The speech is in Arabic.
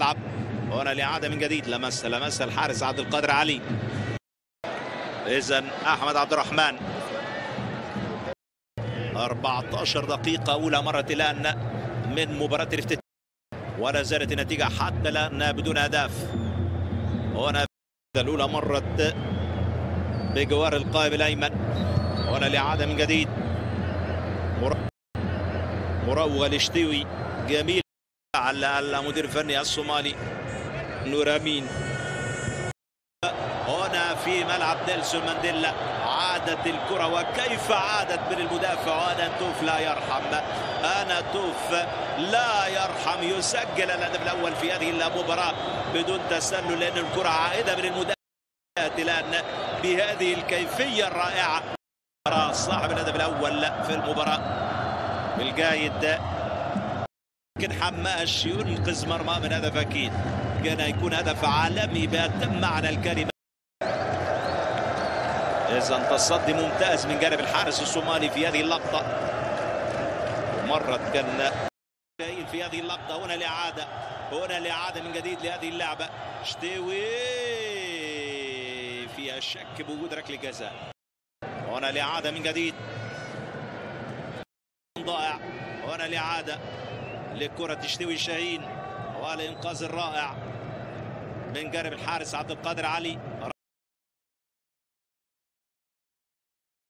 يلعب هنا الإعادة من جديد. لمسها الحارس عبد القادر علي. إذن أحمد عبد الرحمن 14 دقيقة أولى مرت الآن من مباراة الافتتاح، ولا زالت النتيجة حتى الآن بدون أهداف. هنا الأولى مرت بجوار القائم الأيمن. هنا الإعادة من جديد. مروغ الاشتوي جميل على المدير الفني الصومالي نور أمين. هنا في ملعب نيلسون مانديلا عادت الكرة، وكيف عادت من المدافع أنا توف لا يرحم. أنا توف لا يرحم يسجل الهدف الأول في هذه المباراة بدون تسلل، لأن الكرة عائدة من المدافع الآن بهذه الكيفية الرائعة. صاحب الهدف الأول في المباراة بالجايد لكن حماش ينقذ مرمى من هدف، أكيد كان يكون هدف عالمي بأتم معنى الكلمة. إذن تصدي ممتاز من جانب الحارس الصومالي في هذه اللقطة. مرت كان في هذه اللقطة. هنا الإعادة من جديد لهذه اللعبة. شتوي فيها شك بوجود ركلة جزاء. هنا الإعادة من جديد ضائع. هنا الإعادة لكرة شتوي شاهين والإنقاذ الرائع من جانب الحارس عبد القادر علي.